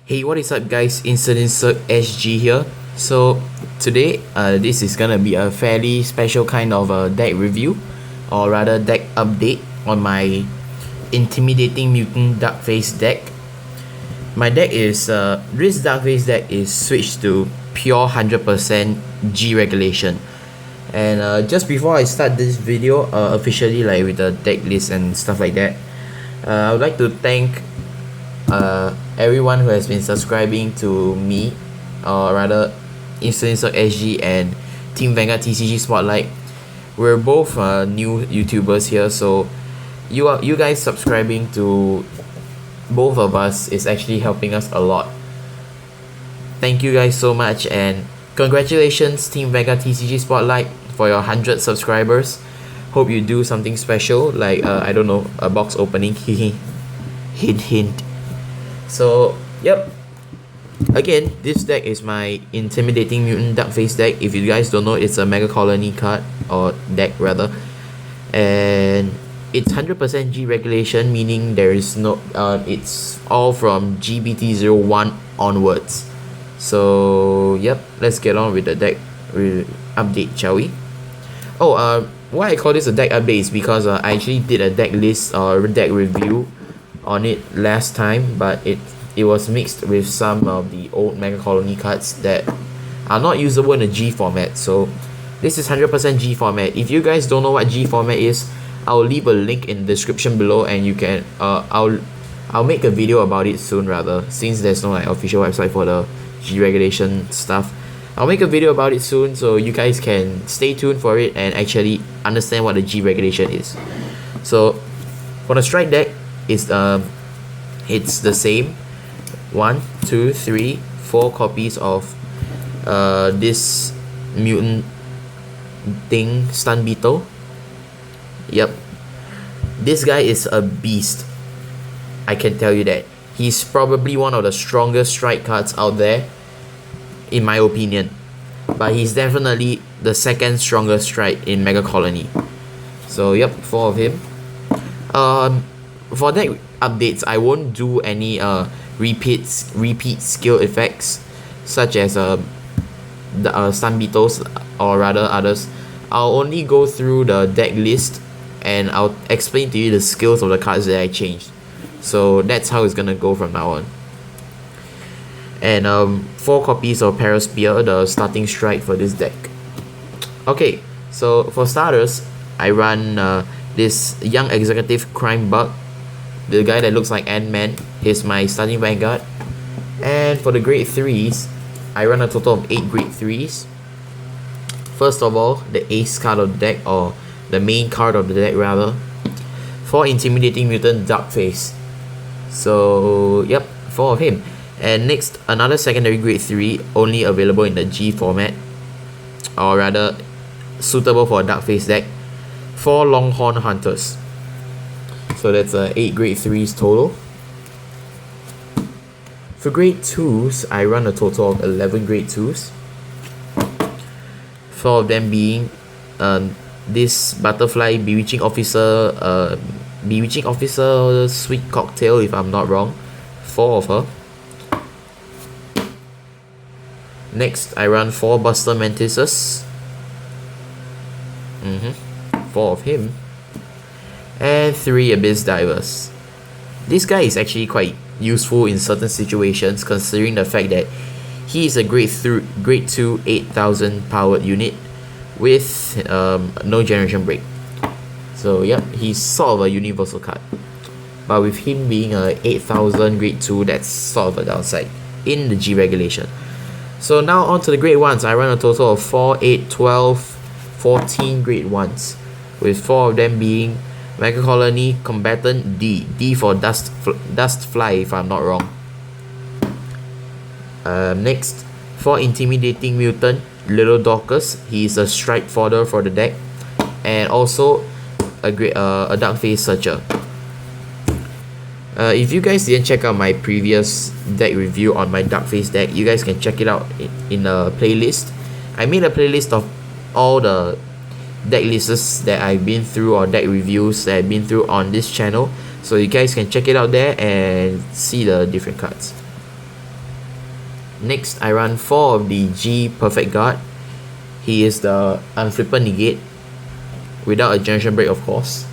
Hey, what is up guys, InseDinsCirqueSG here. So today this is gonna be a fairly special kind of a deck review, or rather deck update on my intimidating Mutant Darkface deck. My deck is this Darkface deck is switched to pure 100% G regulation. And just before I start this video officially, like with the deck list and stuff like that, I would like to thank everyone who has been subscribing to me, or rather InseDinsCirqueSG and Team Vanguard TCG Spotlight. We're both new YouTubers here, so you guys subscribing to both of us is actually helping us a lot. Thank you guys so much, and congratulations Team Vanguard TCG Spotlight for your 100 subscribers. Hope you do something special, like I don't know, a box opening. Hint hint. So yep, again, this deck is my intimidating Mutant Darkface deck. If you guys don't know, it's a Mega Colony card, or deck rather, and it's 100% G regulation, meaning there is no it's all from GBT01 onwards. So yep, let's get on with the deck update, shall we? Why I call this a deck update is because I actually did a deck list or deck review on it last time, but it was mixed with some of the old Mega Colony cards that are not usable in the G format. So this is 100% G format. If you guys don't know what G format is, I'll leave a link in the description below, and you can I'll make a video about it soon, rather, since there's no like official website for the G regulation stuff. I'll make a video about it soon, so you guys can stay tuned for it and actually understand what the G regulation is. So for the strike deck, it's the same 1, 2, 3, 4 copies of this mutant thing, Stun Beetle. Yep, this guy is a beast, I can tell you that. He's probably one of the strongest strike cards out there, in my opinion, but he's definitely the second strongest strike in Mega Colony. So yep, 4 of him. For deck updates, I won't do any repeat skill effects such as the Stun Beetles, or rather others. I'll only go through the deck list and I'll explain to you the skills of the cards that I changed. So that's how it's gonna go from now on. And 4 copies of Paraspear, the starting strike for this deck. Okay, so for starters, I run this Young Executive Crime Bug, the guy that looks like Ant-Man. He's my starting Vanguard. And for the grade 3s, I run a total of 8 grade 3s. First of all, the ace card of the deck, or the main card of the deck rather, for Intimidating Mutant Darkface. So yep, 4 of him. And next, another secondary grade 3, only available in the G format, or rather suitable for a Darkface deck, 4 Longhorn Hunters. So that's 8 grade 3s total. For grade 2s, I run a total of 11 grade 2s. 4 of them being this Butterfly Bewitching Officer, Sweet Cocktail, if I'm not wrong. 4 of her. Next, I run 4 Buster Mantises. 4 of him. And 3 Abyss Divers. This guy is actually quite useful in certain situations, considering the fact that he is a grade 2 8000 powered unit with no generation break. So yep, he's sort of a universal card. But with him being a 8000 grade 2, that's sort of a downside in the G regulation. So now on to the grade 1s. I run a total of 4, 8, 12, 14 grade 1s, with 4 of them being Mega Colony Combatant D. D for Dust Fly, if I'm not wrong. Next, for Intimidating Mutant Little Dorcas. He's a strike fodder for the deck, and also a Darkface Searcher. If you guys didn't check out my previous deck review on my Darkface deck, you guys can check it out in a playlist. I made a playlist of all the deck lists that I've been through, or deck reviews that I've been through on this channel, so you guys can check it out there and see the different cards. Next, I run 4 of the G Perfect Guard. He is the Unflipper Negate, without a Generation Break of course.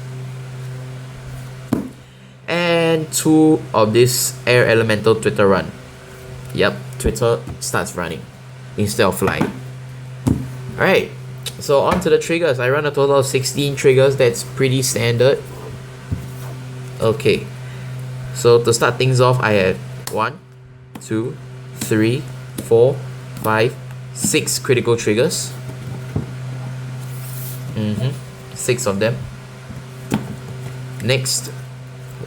And 2 of this Air Elemental Twitter run. Yep, Twitter starts running instead of flying. Alright, so on to the triggers. I run a total of 16 triggers. That's pretty standard. Okay, so to start things off, I have 1, 2, 3, 4, 5, 6 critical triggers. 6 of them. Next,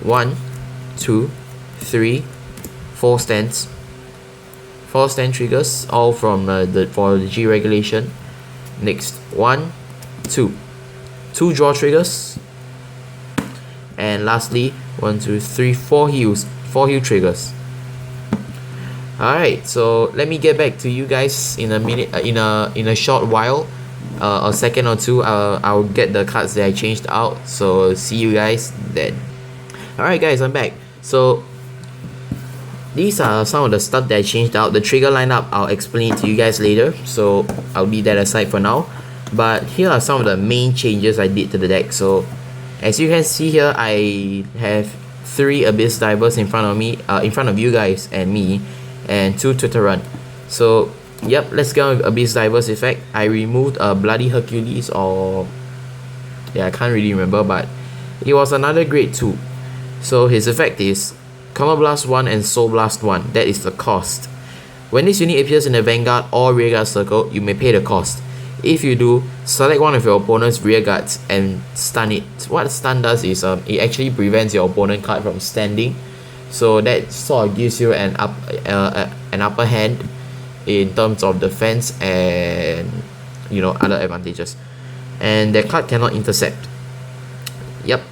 1, 2, 3, 4 stands. 4 stand triggers, all from for the G regulation. Next, 1, 2, 2 draw triggers. And lastly, 1, 2, 3, 4 heals, 4 heal triggers. Alright, so let me get back to you guys in a minute, in a short while. A second or two. I'll get the cards that I changed out, so see you guys then. Alright guys, I'm back. So these are some of the stuff that I changed out. The trigger lineup, I'll explain it to you guys later, so I'll leave that aside for now. But here are some of the main changes I did to the deck. So as you can see here, I have 3 Abyss Divers in front of me, in front of you guys and me, and 2 Twitter Run. So yep, let's get on with Abyss Divers effect. I removed a Bloody Hercules, or yeah, I can't really remember, but it was another grade 2. So his effect is Combo Blast 1 and Soul Blast 1. That is the cost. When this unit appears in the Vanguard or Rearguard circle, you may pay the cost. If you do, select one of your opponent's rearguards and stun it. What stun does is it actually prevents your opponent card from standing. So that sort of gives you an upper hand in terms of defense and other advantages. And that card cannot intercept. Yep.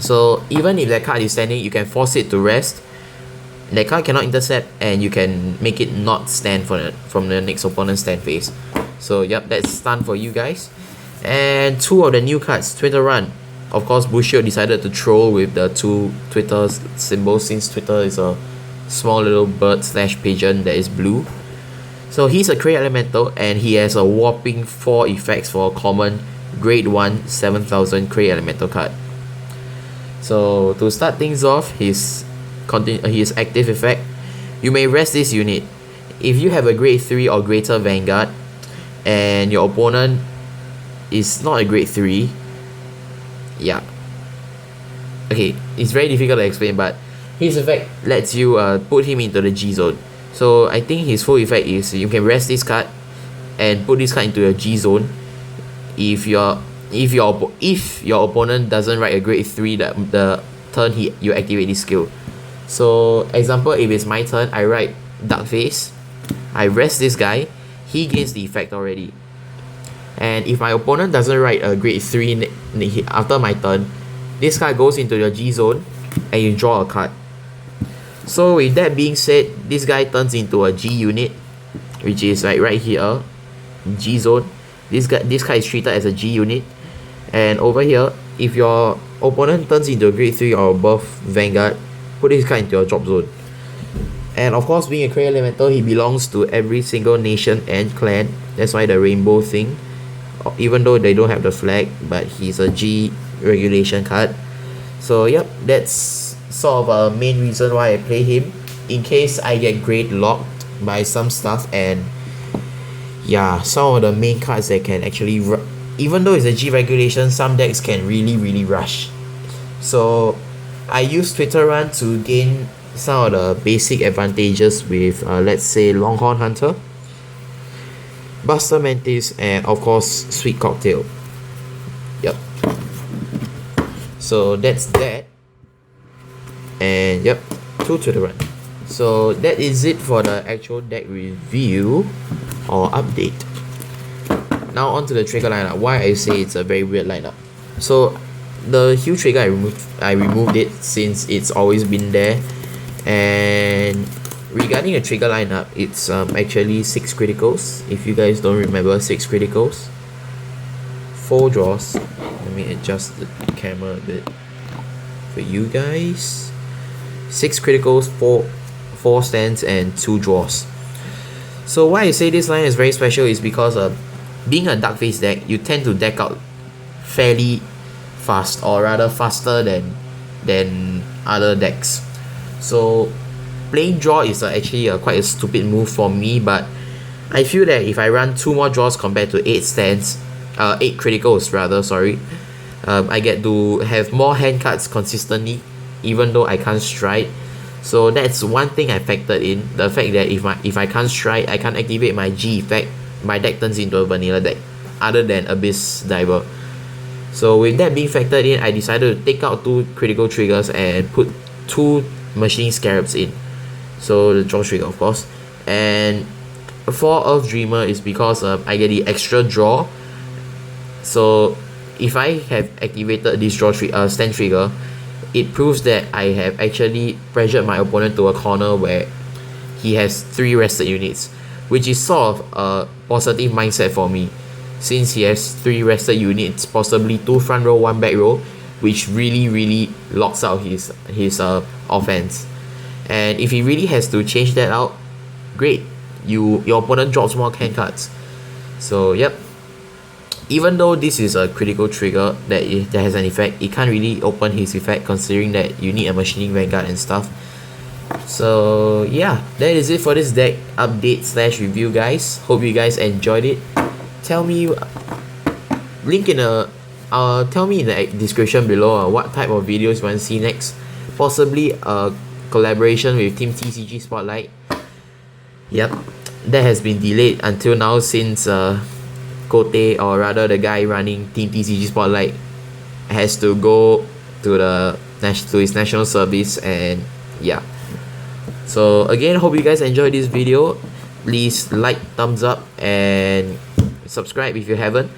So even if that card is standing, you can force it to rest. That card cannot intercept, and you can make it not stand from the next opponent's stand phase. So yep, that's stun for you guys. And 2 of the new cards, Twitter Run. Of course, Bushido decided to troll with the 2 Twitter symbols, since Twitter is a small little bird / pigeon that is blue. So he's a Crate Elemental, and he has a whopping 4 effects for a common grade 1 7000 Crate Elemental card. So to start things off, his active effect, you may rest this unit. If you have a grade 3 or greater Vanguard and your opponent is not a grade 3, yeah, okay, it's very difficult to explain, but his effect lets you put him into the G zone. So I think his full effect is you can rest this card and put this card into your G zone. If your opponent doesn't write a grade 3 the turn you activate this skill. So example, if it's my turn, I write Darkface, I rest this guy, he gains the effect already. And if my opponent doesn't write a grade 3 after my turn, this card goes into your G zone and you draw a card. So with that being said, this guy turns into a G unit, which is like right here, G zone. This card is treated as a G unit. And over here, if your opponent turns into a grade 3 or above Vanguard, put this card into your drop zone. And of course, being a Crate Elemental, he belongs to every single nation and clan. That's why the rainbow thing, even though they don't have the flag, but he's a G regulation card. So yep, that's sort of a main reason why I play him, in case I get grade locked by some stuff. And yeah, some of the main cards that can actually even though it's a G regulation, some decks can really rush. So I use Twitter Run to gain some of the basic advantages with let's say Longhorn Hunter, Buster Mantis, and of course Sweet Cocktail. Yep. So that's that. And yep, 2 Twitter Run. So that is it for the actual deck review or update. Now on to the trigger lineup. Why I say it's a very weird lineup. So the Hue trigger, I removed it since it's always been there. And regarding the trigger lineup, it's actually 6 criticals. If you guys don't remember, 6 criticals, 4 draws. Let me adjust the camera a bit for you guys. 6 criticals, 4 stands and 2 draws. So why I say this line is very special is because being a Darkface deck, you tend to deck out fairly fast, or rather faster than other decks. So playing draw is actually quite a stupid move for me, but I feel that if I run 2 more draws compared to 8 stands, 8 criticals rather, sorry, I get to have more hand cards consistently, even though I can't strike. So that's one thing I factored in, the fact that if I can't strike, I can't activate my G effect, my deck turns into a vanilla deck, other than Abyss Diver. So with that being factored in, I decided to take out 2 critical triggers and put 2 Machining Scarabs in. So the draw trigger, of course. And for Earth Dreamer is because I get the extra draw. So if I have activated this stand trigger, it proves that I have actually pressured my opponent to a corner where he has 3 rested units, which is sort of a positive mindset for me, since he has 3 rested units, possibly 2 front row, 1 back row, which really locks out his offense. And if he really has to change that out, great, your opponent drops more hand cards. So yep, even though this is a critical trigger that has an effect, it can't really open his effect, considering that you need a Machining Vanguard and stuff. So yeah, that is it for this deck update / review, guys. Hope you guys enjoyed it. Tell me tell me in the description below what type of videos you want to see next. Possibly a collaboration with Team TCG Spotlight. Yep, that has been delayed until now since Kote, or rather the guy running Team TCG Spotlight, has to go to his national service, and yeah. So again, hope you guys enjoyed this video. Please like, thumbs up, and subscribe if you haven't.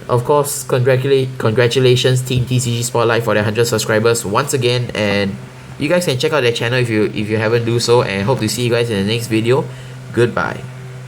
Of course, congratulations Team TCG Spotlight for their 100 subscribers once again, and you guys can check out their channel if you haven't do so, and hope to see you guys in the next video. Goodbye.